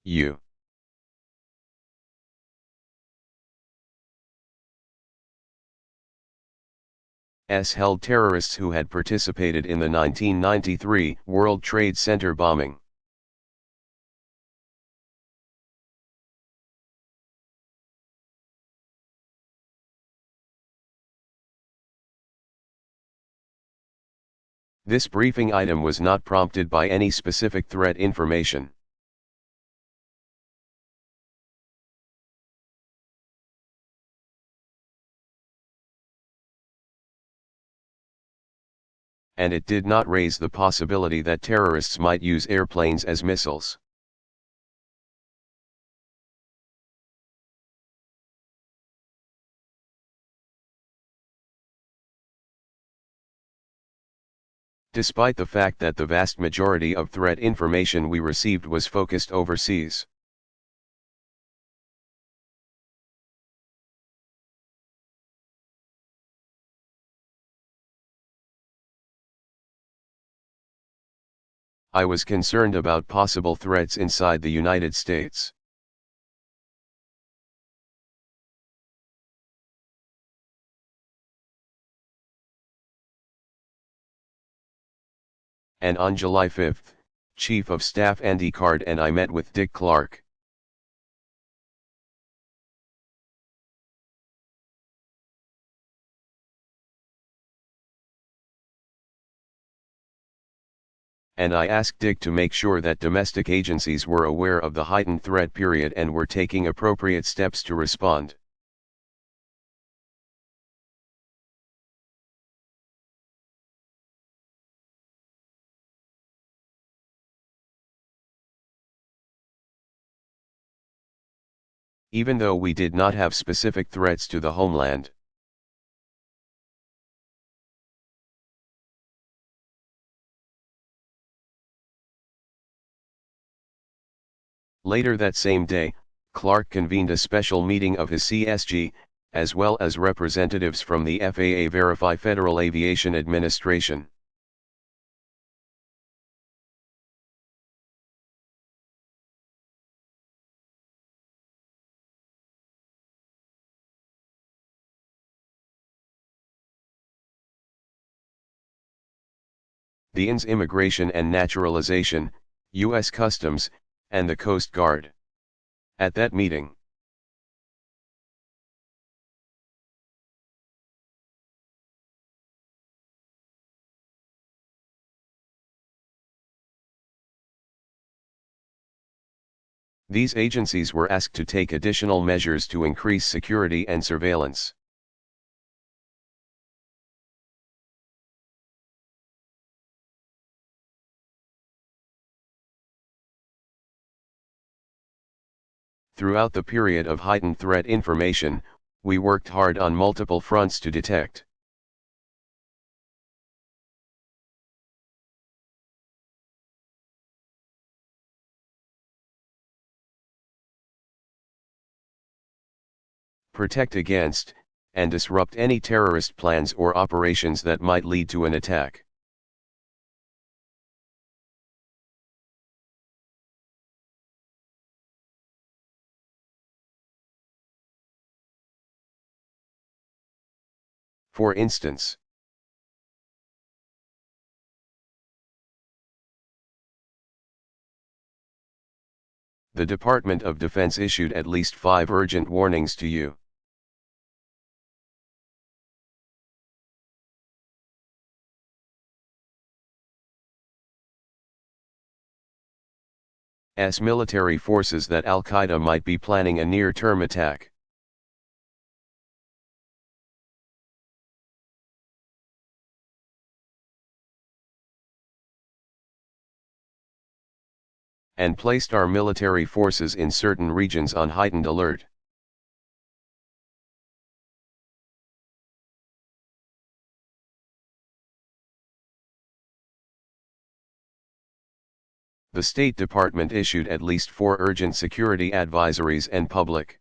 U.S. held terrorists who had participated in the 1993 World Trade Center bombing. This briefing item was not prompted by any specific threat information. And it did not raise the possibility that terrorists might use airplanes as missiles. Despite the fact that the vast majority of threat information we received was focused overseas. I was concerned about possible threats inside the United States. And on July 5, Chief of Staff Andy Card and I met with Dick Clark. And I asked Dick to make sure that domestic agencies were aware of the heightened threat period and were taking appropriate steps to respond. Even though we did not have specific threats to the homeland. Later that same day, Clark convened a special meeting of his CSG, as well as representatives from the FAA Verify Federal Aviation Administration. The INS Immigration and Naturalization, U.S. Customs, and the Coast Guard. At that meeting, these agencies were asked to take additional measures to increase security and surveillance. Throughout the period of heightened threat information, we worked hard on multiple fronts to detect, protect against, and disrupt any terrorist plans or operations that might lead to an attack. For instance, the Department of Defense issued at least 5 urgent warnings to you. As military forces that Al-Qaeda might be planning a near-term attack. And placed our military forces in certain regions on heightened alert. The State Department issued at least 4 urgent security advisories and public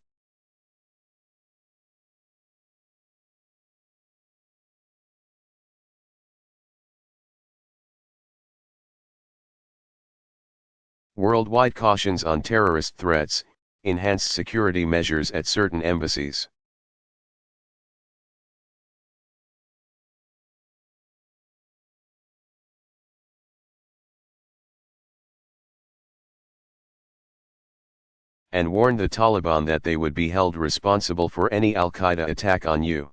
Worldwide cautions on terrorist threats, enhanced security measures at certain embassies. And warned the Taliban that they would be held responsible for any Al-Qaeda attack on you.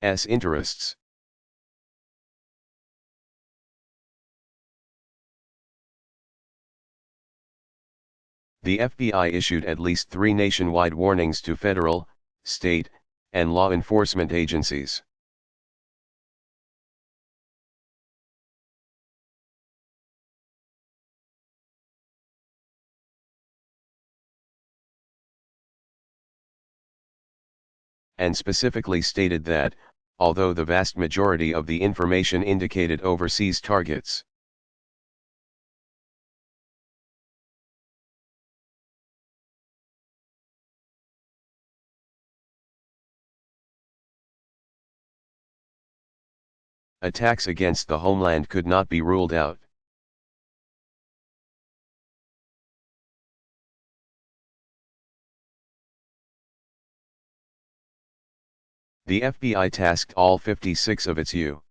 S. Interests. The FBI issued at least 3 nationwide warnings to federal, state, and law enforcement agencies. And specifically stated that, although the vast majority of the information indicated overseas targets, attacks against the homeland could not be ruled out. The FBI tasked all 56 of its U.S.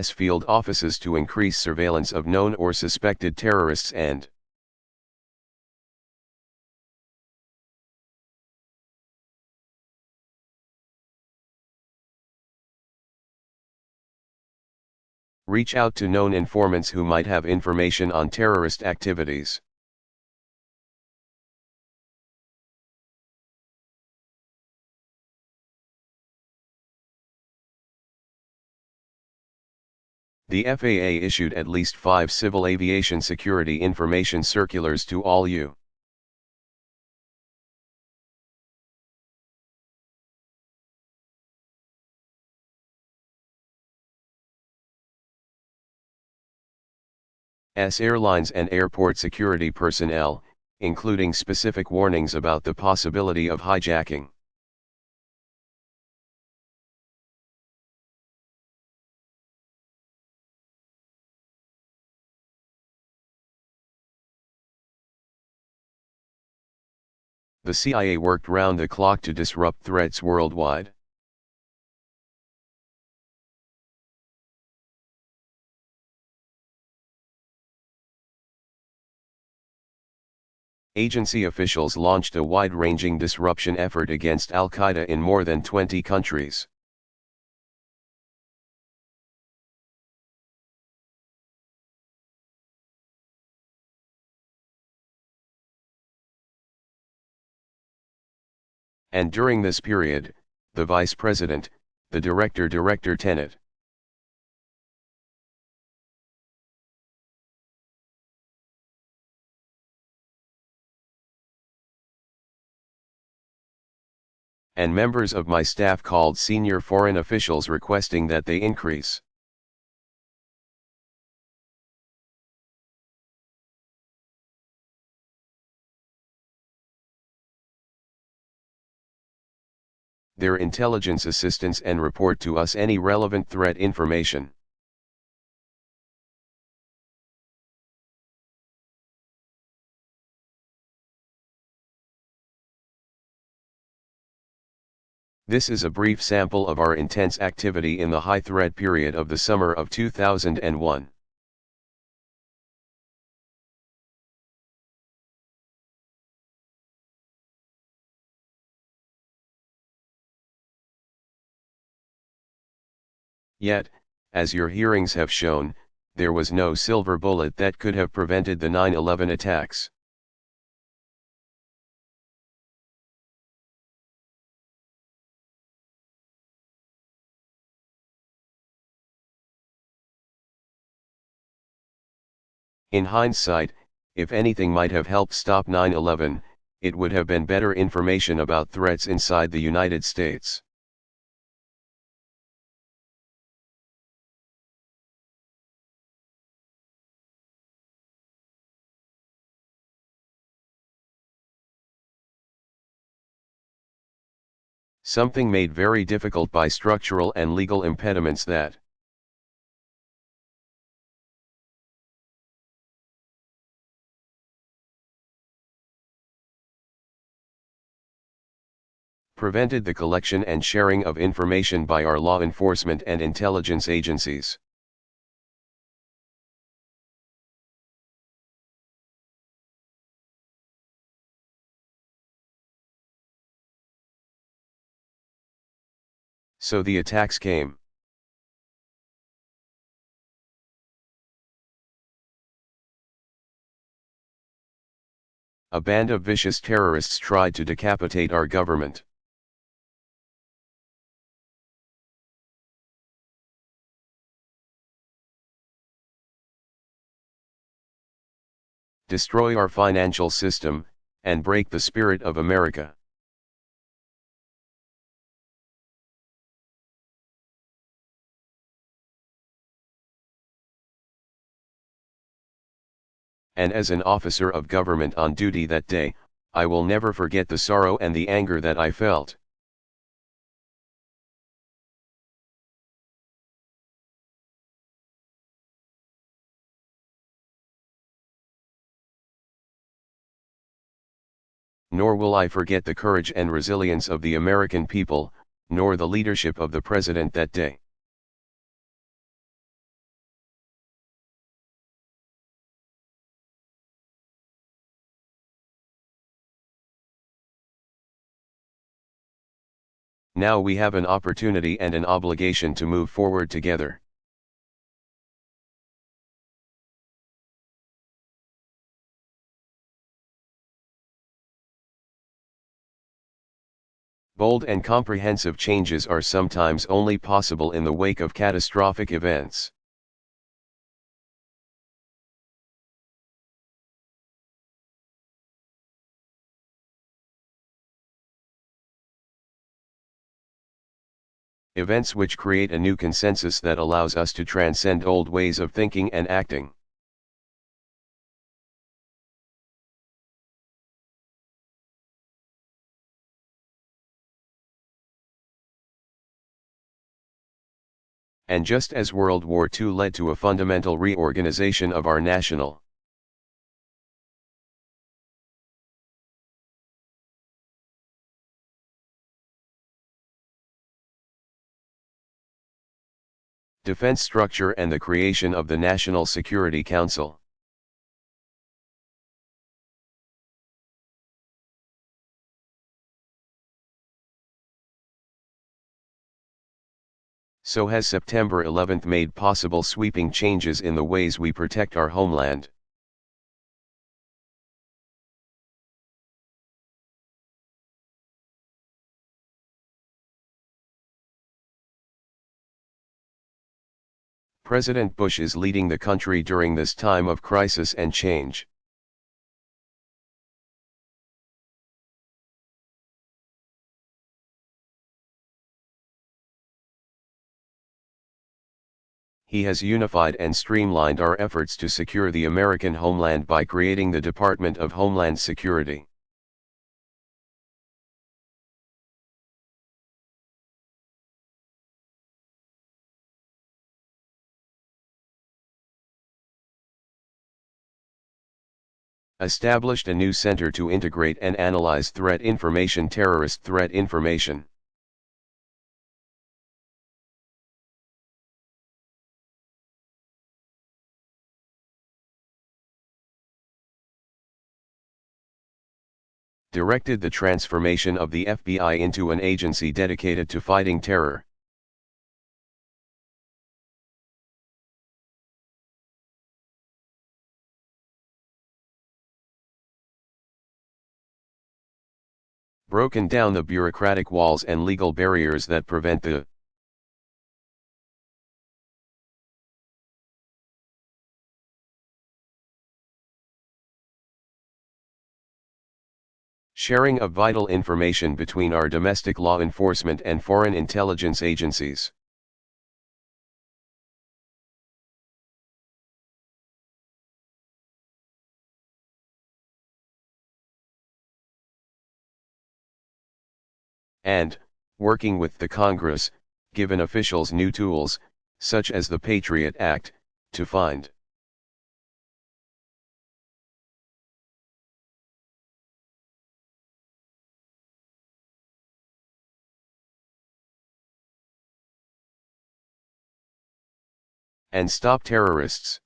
field offices to increase surveillance of known or suspected terrorists and reach out to known informants who might have information on terrorist activities. The FAA issued at least 5 civil aviation security information circulars to all U.S. airlines and airport security personnel, including specific warnings about the possibility of hijacking. The CIA worked round the clock to disrupt threats worldwide. Agency officials launched a wide-ranging disruption effort against Al-Qaeda in more than 20 countries. And during this period, the Vice President, the Director Tenet, and members of my staff called senior foreign officials requesting that they increase their intelligence assistance and report to us any relevant threat information. This is a brief sample of our intense activity in the high-threat period of the summer of 2001. Yet, as your hearings have shown, there was no silver bullet that could have prevented the 9/11 attacks. In hindsight, if anything might have helped stop 9/11, it would have been better information about threats inside the United States. something made very difficult by structural and legal impediments that prevented the collection and sharing of information by our law enforcement and intelligence agencies. So the attacks came. A band of vicious terrorists tried to decapitate our government. Destroy our financial system, and break the spirit of America. And as an officer of government on duty that day, I will never forget the sorrow and the anger that I felt. Nor will I forget the courage and resilience of the American people, nor the leadership of the President that day. Now we have an opportunity and an obligation to move forward together. Bold and comprehensive changes are sometimes only possible in the wake of catastrophic events. Events which create a new consensus that allows us to transcend old ways of thinking and acting. And just as World War II led to a fundamental reorganization of our national defense structure and the creation of the National Security Council, so has September 11 made possible sweeping changes in the ways we protect our homeland. President Bush is leading the country during this time of crisis and change. He has unified and streamlined our efforts to secure the American homeland by creating the Department of Homeland Security. Established a new center to integrate and analyze threat information, terrorist threat information. Directed the transformation of the FBI into an agency dedicated to fighting terror. Broken down the bureaucratic walls and legal barriers that prevent the sharing of vital information between our domestic law enforcement and foreign intelligence agencies. And, working with the Congress, given officials new tools, such as the Patriot Act, to find and stop terrorists.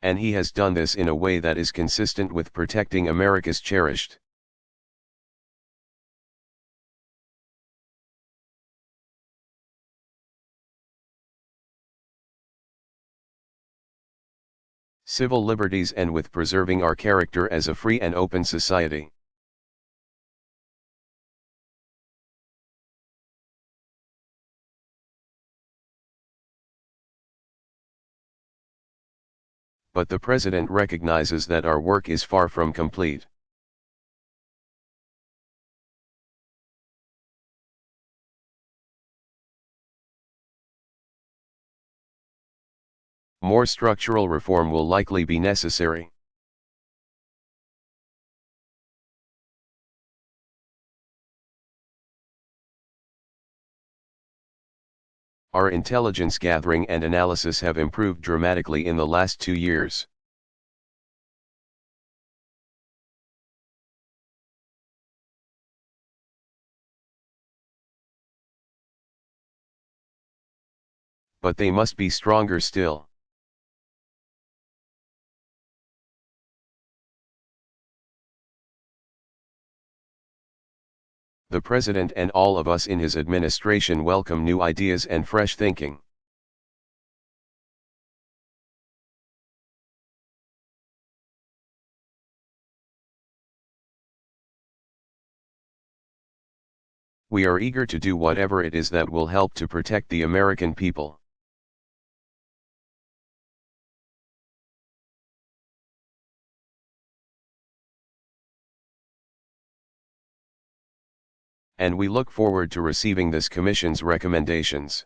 And he has done this in a way that is consistent with protecting America's cherished civil liberties and with preserving our character as a free and open society. But the President recognizes that our work is far from complete. More structural reform will likely be necessary. Our intelligence gathering and analysis have improved dramatically in the last 2 years. But they must be stronger still. The President and all of us in his administration welcome new ideas and fresh thinking. We are eager to do whatever it is that will help to protect the American people. And we look forward to receiving this Commission's recommendations.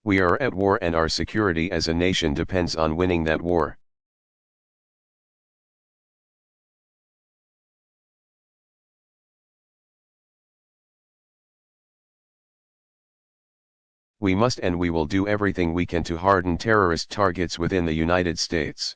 We are at war and our security as a nation depends on winning that war. We must and we will do everything we can to harden terrorist targets within the United States.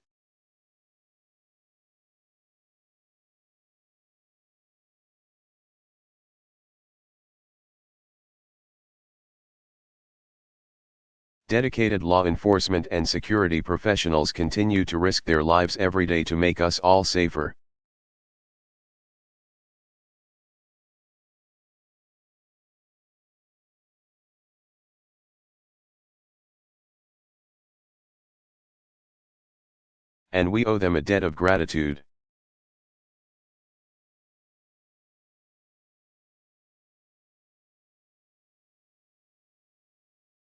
Dedicated law enforcement and security professionals continue to risk their lives every day to make us all safer. And we owe them a debt of gratitude.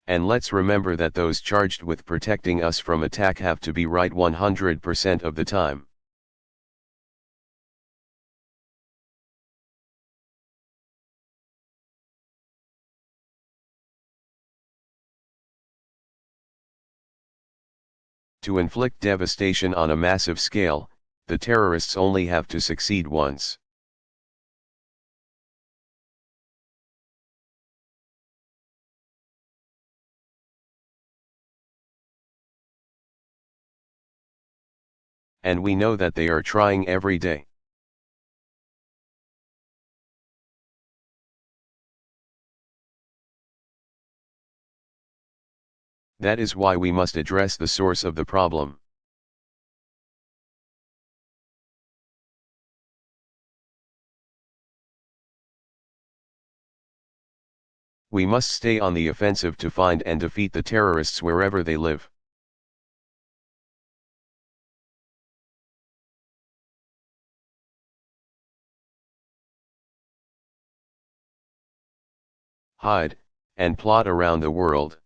And let's remember that those charged with protecting us from attack have to be right 100% of the time. To inflict devastation on a massive scale, the terrorists only have to succeed once. And we know that they are trying every day. That is why we must address the source of the problem. We must stay on the offensive to find and defeat the terrorists wherever they live. Hide, and plot around the world.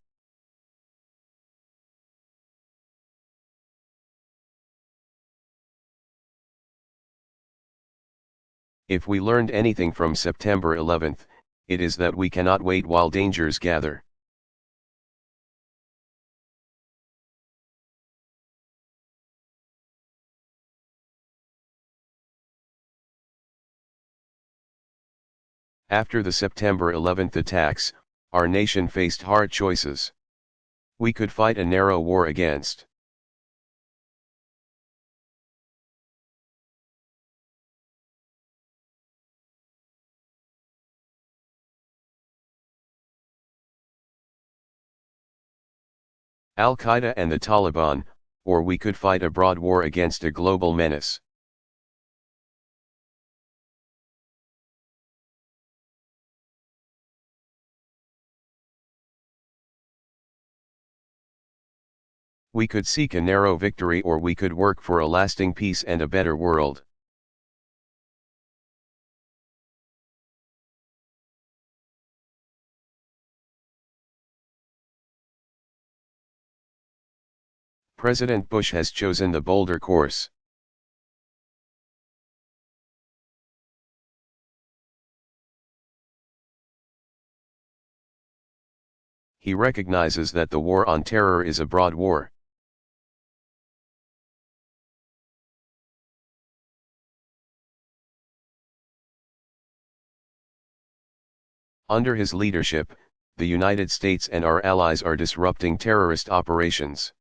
If we learned anything from September 11th, it is that we cannot wait while dangers gather. After the September 11th attacks, our nation faced hard choices. We could fight a narrow war against Al-Qaeda and the Taliban, or we could fight a broad war against a global menace. We could seek a narrow victory, or we could work for a lasting peace and a better world. President Bush has chosen the bolder course. He recognizes that the war on terror is a broad war. Under his leadership, the United States and our allies are disrupting terrorist operations.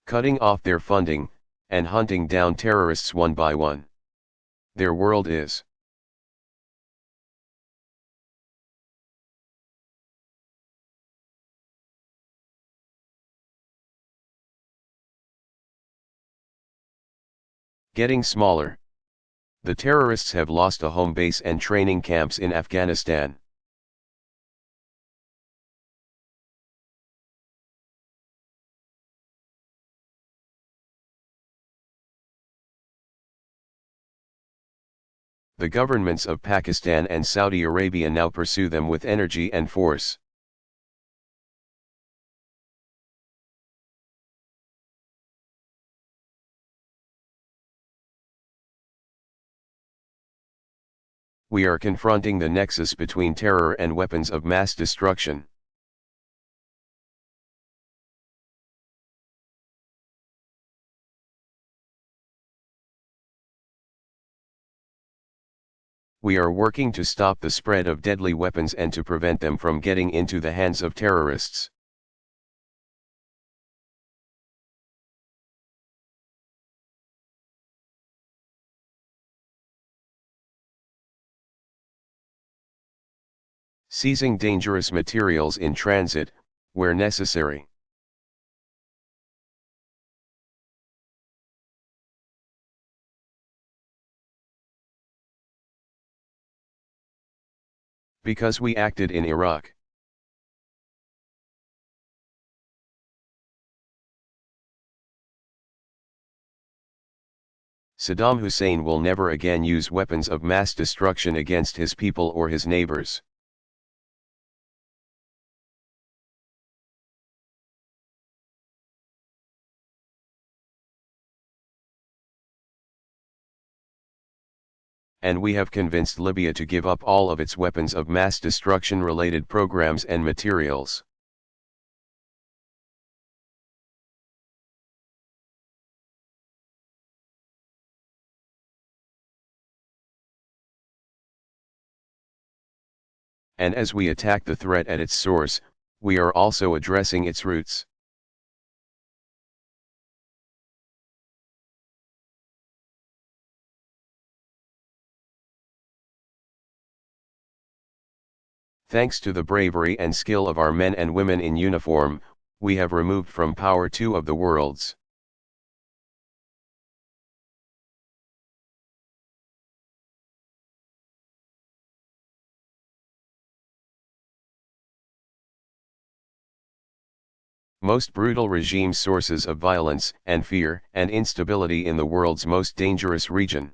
Cutting off their funding, and hunting down terrorists one by one. Their world is getting smaller. The terrorists have lost a home base and training camps in Afghanistan. The governments of Pakistan and Saudi Arabia now pursue them with energy and force. We are confronting the nexus between terror and weapons of mass destruction. We are working to stop the spread of deadly weapons and to prevent them from getting into the hands of terrorists. Seizing dangerous materials in transit, where necessary. Because we acted in Iraq. Saddam Hussein will never again use weapons of mass destruction against his people or his neighbors. And we have convinced Libya to give up all of its weapons of mass destruction related programs and materials. And as we attack the threat at its source, we are also addressing its roots. Thanks to the bravery and skill of our men and women in uniform, we have removed from power two of the world's most brutal regime, sources of violence and fear and instability in the world's most dangerous region.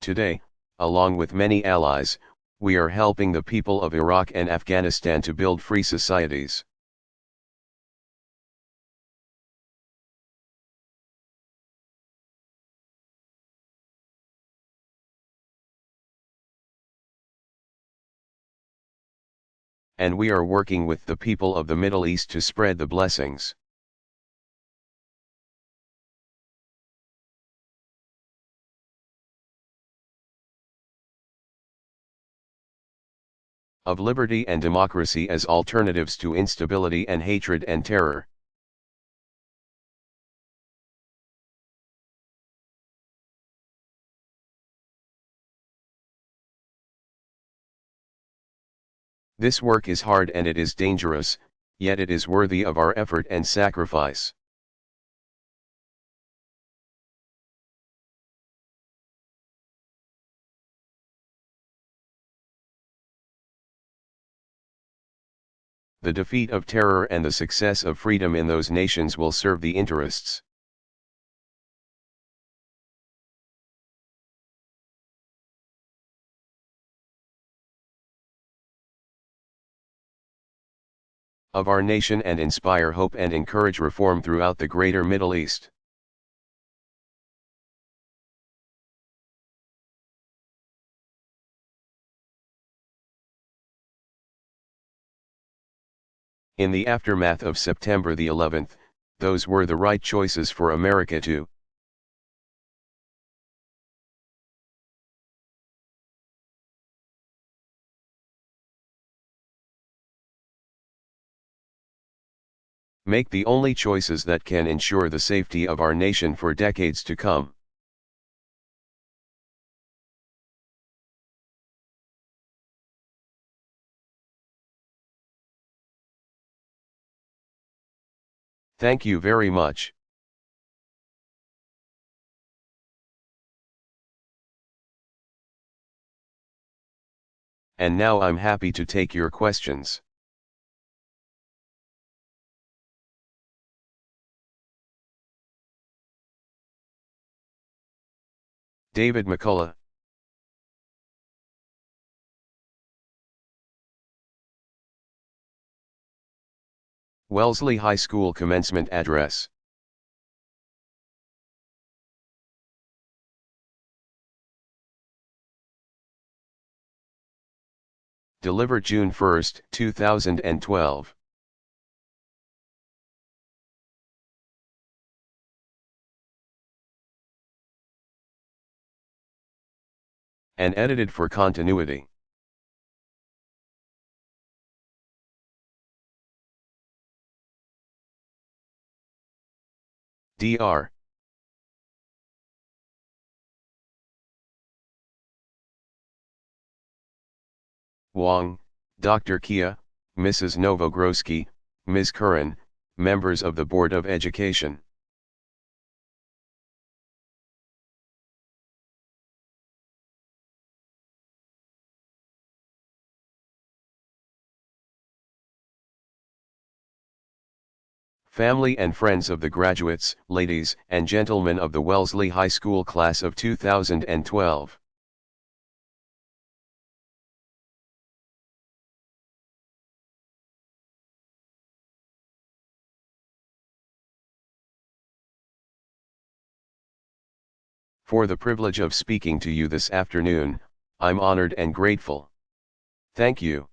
Today, along with many allies, we are helping the people of Iraq and Afghanistan to build free societies. And we are working with the people of the Middle East to spread the blessings of liberty and democracy as alternatives to instability and hatred and terror. This work is hard and it is dangerous, yet it is worthy of our effort and sacrifice. The defeat of terror and the success of freedom in those nations will serve the interests of our nation and inspire hope and encourage reform throughout the greater Middle East. In the aftermath of September the 11th, those were the right choices for America to make, the only choices that can ensure the safety of our nation for decades to come. Thank you very much. And now I'm happy to take your questions. David McCullough. Wellesley High School Commencement Address. Delivered June 1, 2012. And edited for continuity. Dr. Wong, Dr. Kia, Mrs. Novogrodsky, Ms. Curran, members of the Board of Education. Family and friends of the graduates, ladies and gentlemen of the Wellesley High School class of 2012. For the privilege of speaking to you this afternoon, I'm honored and grateful. Thank you.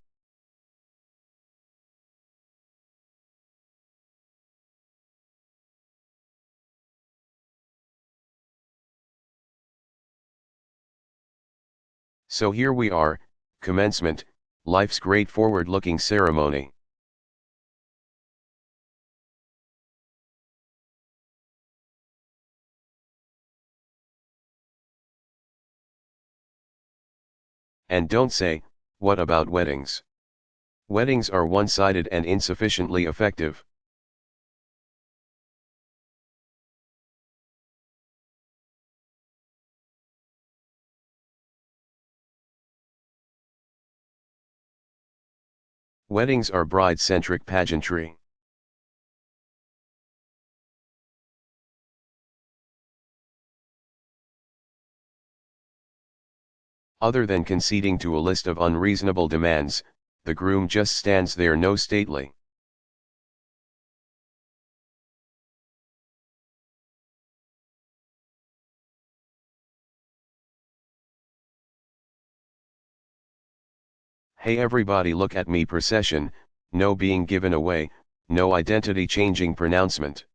So here we are, commencement, life's great forward-looking ceremony. And don't say, what about weddings? Weddings are one-sided and insufficiently effective. Weddings are bride-centric pageantry. Other than conceding to a list of unreasonable demands, the groom just stands there no stately. Hey everybody look at me procession, no being given away, no identity changing pronouncement.